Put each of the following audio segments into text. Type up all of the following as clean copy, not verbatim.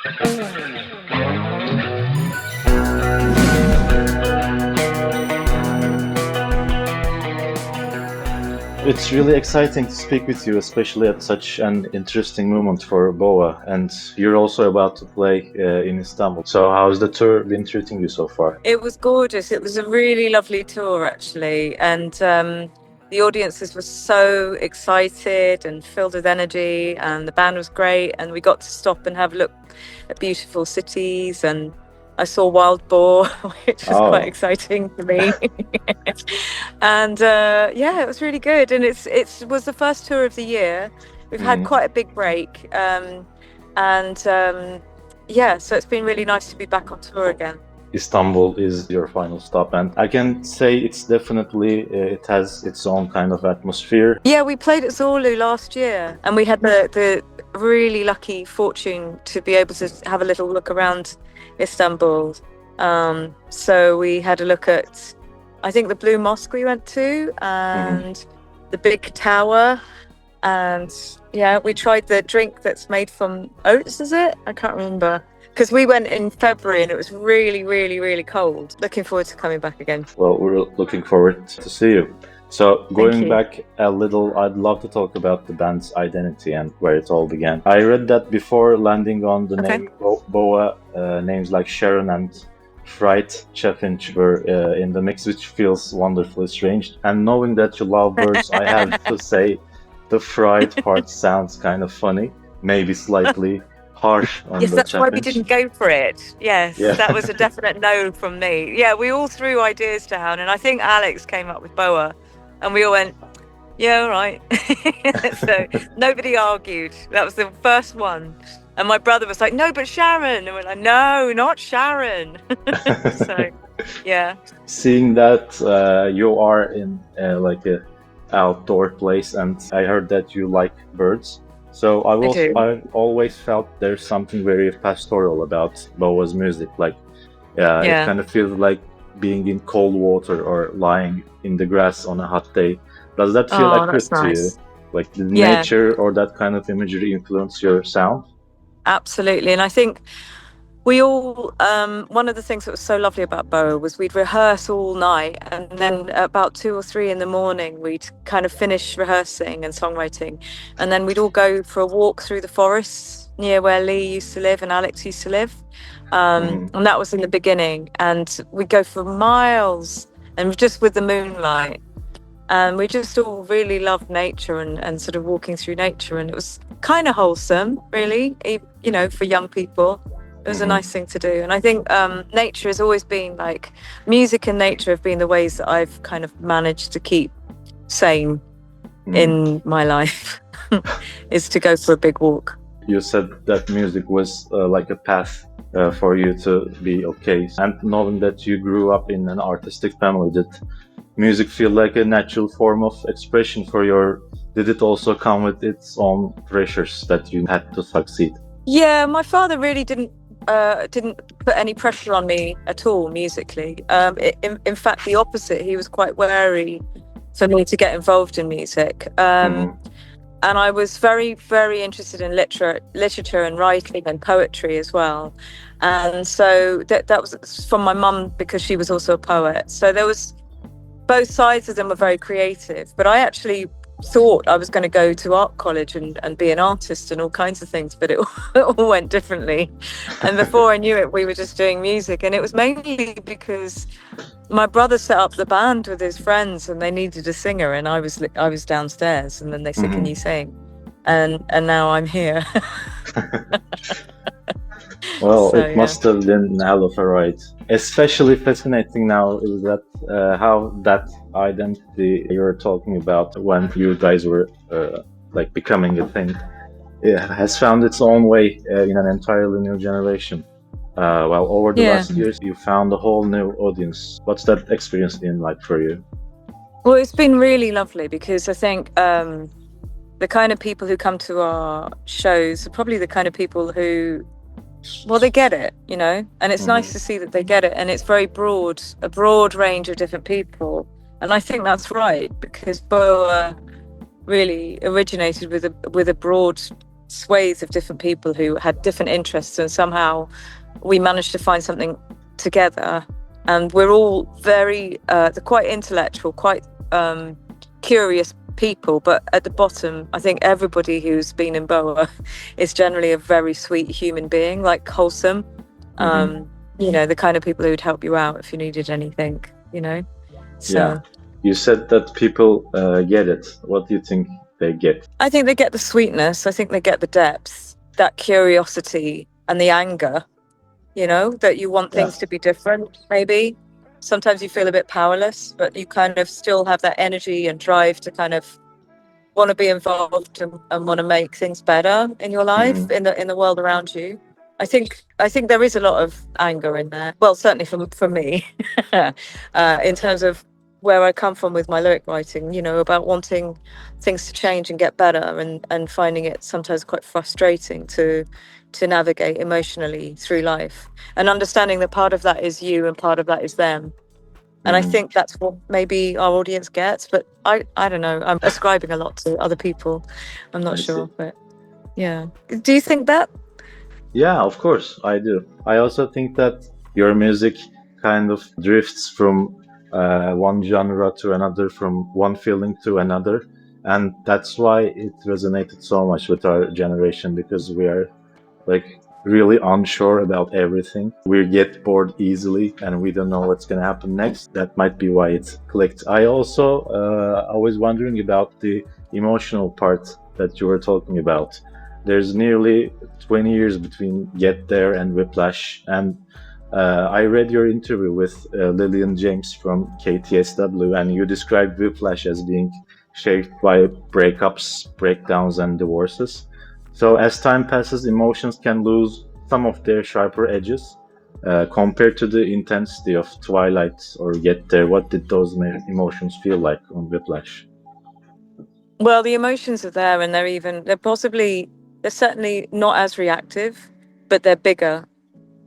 It's really exciting to speak with you, especially at such an interesting moment for bôa. And you're also about to play in Istanbul. So how's the tour been treating you so far? It was gorgeous. It was a really lovely tour, actually. And the audiences were so excited and filled with energy, and the band was great. And we got to stop and have a look at beautiful cities, and I saw wild boar, which was quite exciting for me. And yeah, it was really good. And it was the first tour of the year. We've had quite a big break. Yeah, so it's been really nice to be back on tour again. Istanbul is your final stop, and I can say it's definitely, it has its own kind of atmosphere. Yeah, we played at Zorlu last year, and we had the really lucky fortune to be able to have a little look around Istanbul. So we had a look at, I think, the Blue Mosque we went to, and the big tower, and yeah, we tried the drink that's made from oats, is it? I can't remember. Because we went in February and it was really, really, really cold. Looking forward to coming back again. Well, we're looking forward to see you. So going back a little, I'd love to talk about the band's identity and where it all began. I read that before landing on the name bôa, names like Sharon and Fright Chaffinch were in the mix, which feels wonderfully strange. And knowing that you love birds, I have to say the fright part sounds kind of funny, maybe slightly harsh on yes, the that's why we Chaffinch. didn't go for it. Yes, that was a definite no from me. Yeah, we all threw ideas down, and I think Alex came up with bôa, and we all went, yeah, all right. So nobody argued. That was the first one. And my brother was like, no, but Sharon. And we're like, no, not Sharon. So, yeah. Seeing that you are in like a outdoor place, and I heard that you like birds. So I always felt there's something very pastoral about bôa's music. Like, it kind of feels like being in cold water or lying in the grass on a hot day. Does that feel accurate to you? Like, did nature or that kind of imagery influence your sound? Absolutely. And I think we all, one of the things that was so lovely about bôa was we'd rehearse all night, and then about 2 or 3 in the morning, we'd kind of finish rehearsing and songwriting. And then we'd all go for a walk through the forests near where Lee used to live and Alex used to live. And that was in the beginning. And we'd go for miles, and just with the moonlight. And we just all really loved nature and sort of walking through nature. And it was kind of wholesome, really, you know, for young people. It was a nice thing to do. And I think nature has always been like, music and nature have been the ways that I've kind of managed to keep sane in my life, is to go for a big walk. You said that music was like a path for you to be okay. And knowing that you grew up in an artistic family, did music feel like a natural form of expression for did it also come with its own pressures that you had to succeed? Yeah, my father really didn't put any pressure on me at all musically. In fact, the opposite. He was quite wary for me to get involved in music. And I was very, very interested in literature and writing and poetry as well. And so that was from my mum, because she was also a poet. So there was, both sides of them were very creative. But I actually thought I was going to go to art college and be an artist and all kinds of things, but it all went differently. And before I knew it, we were just doing music. And it was mainly because my brother set up the band with his friends, and they needed a singer, and I was downstairs, and then they said, can you sing? And now I'm here. Well, so, it must have been a hell of a ride. Especially fascinating now is that how that identity you're talking about when you guys were like becoming a thing, it has found its own way in an entirely new generation. Well, over the last years, you found a whole new audience. What's that experience been like for you? Well, it's been really lovely, because I think the kind of people who come to our shows are probably the kind of people who, well, they get it, you know, and it's nice to see that they get it. And it's very broad, a broad range of different people. And I think that's right, because bôa really originated with a broad swathes of different people who had different interests, and somehow we managed to find something together. And we're all very they're quite intellectual, quite curious people, but at the bottom, I think everybody who's been in bôa is generally a very sweet human being, like wholesome. You know, the kind of people who'd help you out if you needed anything, you know. So Yeah. You said that people get it. What do you think they get? I think they get the sweetness. I think they get the depth, that curiosity and the anger, you know, that you want things to be different, maybe. Sometimes you feel a bit powerless, but you kind of still have that energy and drive to kind of want to be involved and want to make things better in your life, in the world around you. I think there is a lot of anger in there. Well, certainly for me, in terms of where I come from with my lyric writing, you know, about wanting things to change and get better, and finding it sometimes quite frustrating to navigate emotionally through life, and understanding that part of that is you and part of that is them. And I think that's what maybe our audience gets, but I don't know. I'm ascribing a lot to other people. I'm not sure, but yeah. Do you think that? Yeah, of course, I do. I also think that your music kind of drifts from one genre to another, from one feeling to another. And that's why it resonated so much with our generation, because we are like really unsure about everything. We get bored easily and we don't know what's going to happen next. That might be why it clicked. I also I was wondering about the emotional part that you were talking about. There's nearly 20 years between Get There and Whiplash, and I read your interview with Lillian James from KTSW, and you described Whiplash as being shaped by breakups, breakdowns, and divorces. So as time passes, emotions can lose some of their sharper edges. Compared to the intensity of Twilight or Get There, what did those emotions feel like on Whiplash? Well, the emotions are there, and they're certainly not as reactive, but they're bigger,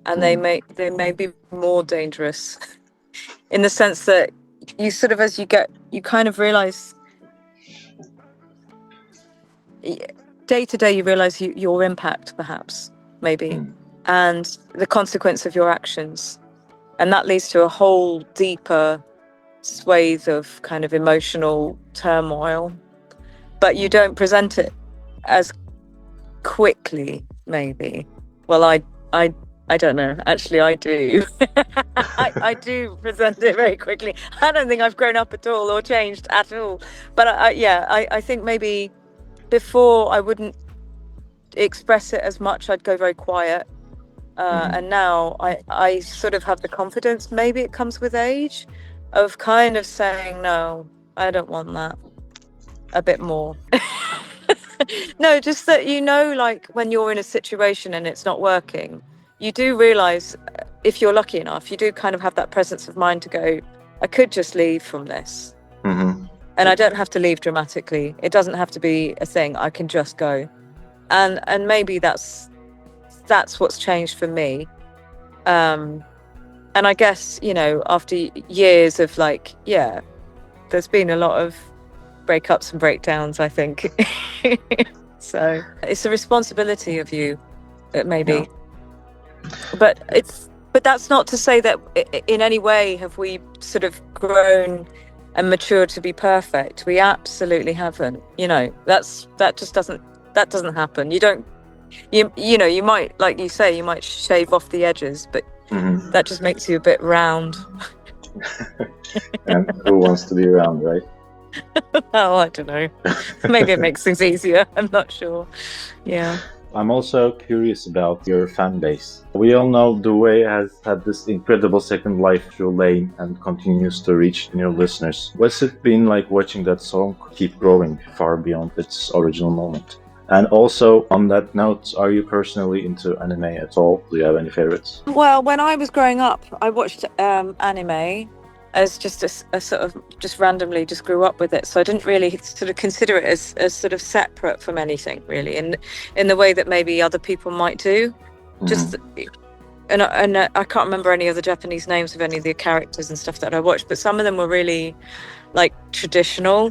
and they may be more dangerous in the sense that you sort of, as you kind of realize day to day, you realize your impact, perhaps, maybe, and the consequence of your actions. And that leads to a whole deeper swathe of kind of emotional turmoil, but you don't present it as quickly, maybe. Well, I don't know. Actually, I do. I do present it very quickly. I don't think I've grown up at all or changed at all. But I think maybe before I wouldn't express it as much. I'd go very quiet. And now I sort of have the confidence, maybe it comes with age, of kind of saying, no, I don't want that, a bit more. No, just that, you know, like when you're in a situation and it's not working, you do realize, if you're lucky enough, you do kind of have that presence of mind to go, I could just leave from this. And I don't have to leave dramatically. It doesn't have to be a thing. I can just go. And maybe that's what's changed for me. And I guess, you know, after years of like, yeah, there's been a lot of breakups and breakdowns, I think. So it's a responsibility of you, maybe. Yeah. But that's not to say that in any way have we sort of grown and matured to be perfect. We absolutely haven't. You know, that doesn't happen. You know, you might, like you say, you might shave off the edges, but that just makes you a bit round. And who wants to be round, right? Oh, I don't know. Maybe it makes things easier. I'm not sure. Yeah. I'm also curious about your fan base. We all know Duvet has had this incredible second life through Lane and continues to reach new listeners. What's it been like watching that song keep growing far beyond its original moment? And also, on that note, are you personally into anime at all? Do you have any favorites? Well, when I was growing up, I watched anime as just a sort of just randomly just grew up with it. So I didn't really sort of consider it as sort of separate from anything, really, in the way that maybe other people might do. Just and I can't remember any of the Japanese names of any of the characters and stuff that I watched, but some of them were really like traditional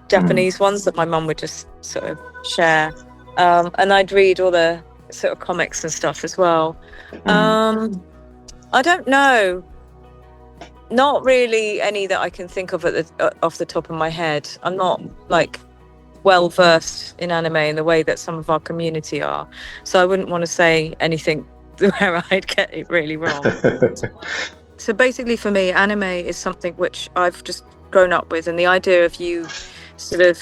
Japanese ones that my mum would just sort of share. And I'd read all the sort of comics and stuff as well. I don't know. Not really any that I can think of off the top of my head. I'm not like well versed in anime in the way that some of our community are, so I wouldn't want to say anything where I'd get it really wrong. So basically for me, anime is something which I've just grown up with, and the idea of you sort of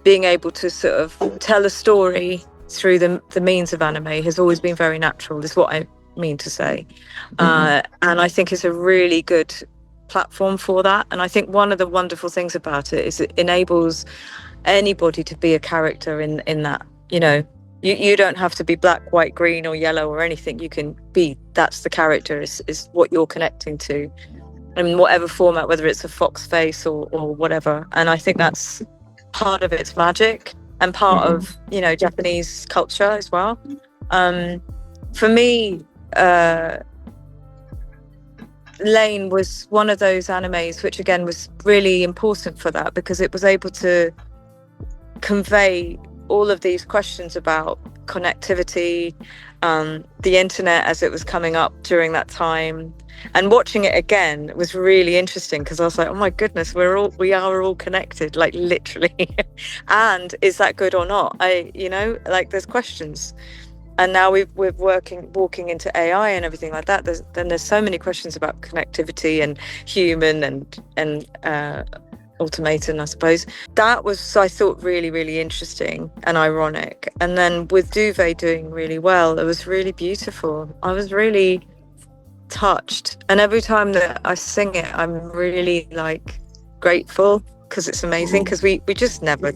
being able to sort of tell a story through the means of anime has always been very natural, is what I mean to say. And I think it's a really good platform for that. And I think one of the wonderful things about it is it enables anybody to be a character in that. You know, you don't have to be black, white, green or yellow or anything. You can be, that's the character, is what you're connecting to in whatever format, whether it's a fox face or whatever. And I think that's part of its magic and part of, you know, Japanese culture as well. For me, Lane was one of those animes which again was really important for that, because it was able to convey all of these questions about connectivity, the internet as it was coming up during that time. And watching it again was really interesting, because I was like, oh my goodness, we are all connected, like literally. And is that good or not? You know, like there's questions. And now we're walking into AI and everything like that. There's so many questions about connectivity and human and automaton, I suppose. That was, I thought, really, really interesting and ironic. And then with Duvet doing really well, it was really beautiful. I was really touched. And every time that I sing it, I'm really like grateful, because it's amazing, because we just never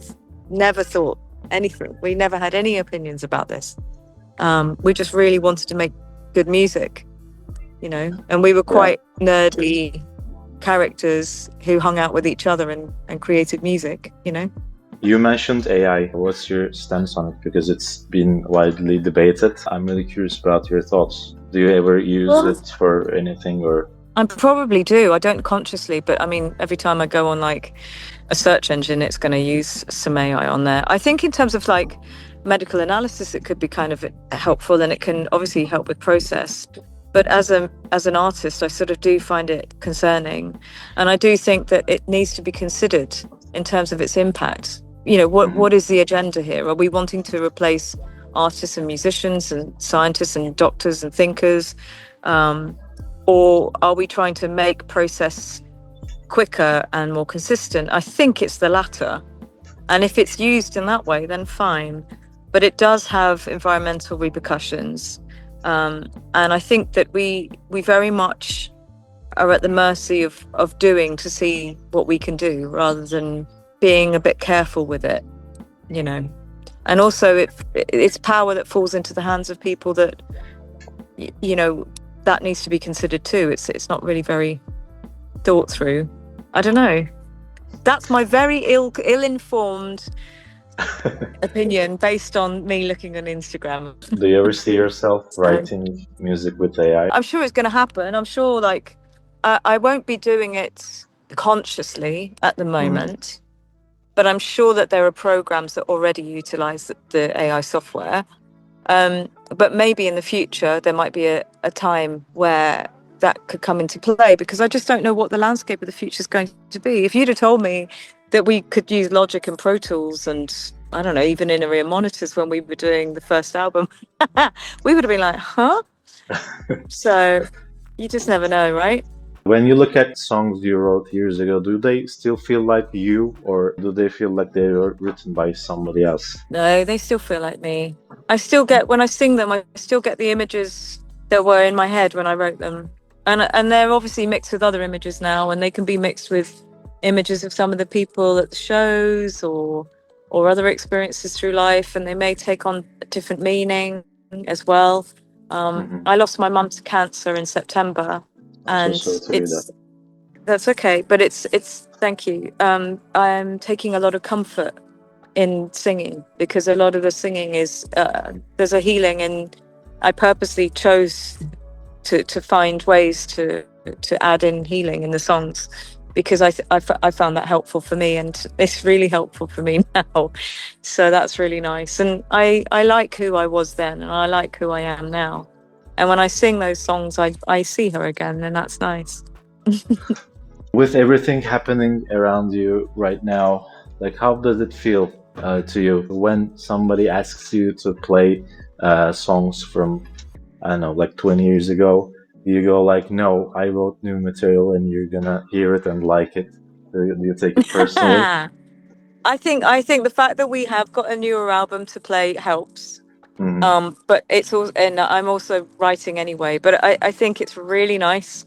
thought anything. We never had any opinions about this. We just really wanted to make good music, you know, and we were quite nerdy characters who hung out with each other and created music, you know. You mentioned AI. What's your stance on it? Because it's been widely debated. I'm really curious about your thoughts. Do you ever use it for anything, or? I probably do. I don't consciously, but I mean, every time I go on like a search engine, it's going to use some AI on there. I think in terms of like medical analysis, it could be kind of helpful, and it can obviously help with process. But as an artist, I sort of do find it concerning, and I do think that it needs to be considered in terms of its impact. You know, what is the agenda here? Are we wanting to replace artists and musicians and scientists and doctors and thinkers, or are we trying to make process quicker and more consistent? I think it's the latter, and if it's used in that way, then fine. But it does have environmental repercussions, and I think that we very much are at the mercy of doing to see what we can do, rather than being a bit careful with it, you know. And also it's power that falls into the hands of people that, you know, that needs to be considered too. It's not really very thought through. I don't know. That's my very ill-informed opinion based on me looking on Instagram. Do you ever see yourself writing music with AI? I'm sure it's going to happen. I'm sure, like, I won't be doing it consciously at the moment, but I'm sure that there are programs that already utilize the AI software. But maybe in the future, there might be a time where that could come into play, because I just don't know what the landscape of the future is going to be. If you'd have told me that we could use Logic and Pro Tools and, I don't know, even in-ear monitors when we were doing the first album, we would have been like, huh? So you just never know, right? When you look at songs you wrote years ago, do they still feel like you, or do they feel like they were written by somebody else? No, they still feel like me. I still get, when I sing them, I still get the images that were in my head when I wrote them. And they're obviously mixed with other images now, and they can be mixed with images of some of the people at the shows or other experiences through life, and they may take on a different meaning as well. I lost my mum to cancer in September, and that's okay, but it's thank you. I'm taking a lot of comfort in singing, because a lot of the singing is there's a healing, and I purposely chose to find ways to add in healing in the songs. because I found that helpful for me, and it's really helpful for me now. So that's really nice. And I like who I was then, and I like who I am now. And when I sing those songs, I see her again, and that's nice. With everything happening around you right now, like, how does it feel to you when somebody asks you to play songs from, I don't know, like 20 years ago? You go like, no, I wrote new material and you're gonna hear it and like it. Do you take it personally? I think the fact that we have got a newer album to play helps. Mhm. But it's also, and I'm also writing anyway, but I think it's really nice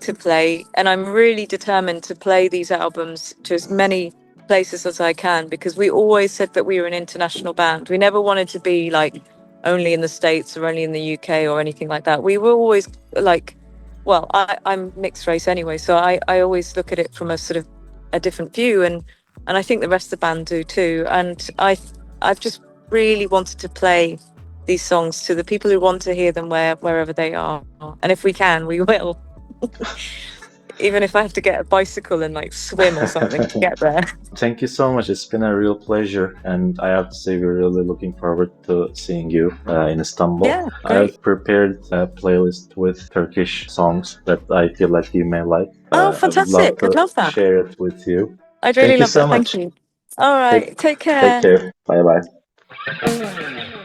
to play, and I'm really determined to play these albums to as many places as I can, because we always said that we were an international band. We never wanted to be like only in the States or only in the UK or anything like that. We were always like, well, I'm mixed race anyway, so I always look at it from a sort of a different view, and I think the rest of the band do too. And I've just really wanted to play these songs to the people who want to hear them wherever they are, and if we can, we will. Even if I have to get a bicycle and like swim or something to get there. Thank you so much. It's been a real pleasure, and I have to say we're really looking forward to seeing you in Istanbul. Yeah, great. I've prepared a playlist with Turkish songs that I feel like you may like. Oh, fantastic. I'd love that. Share it with you. I'd really Thank you love so that. much. Thank you. All right. Take care. Take care. Bye bye.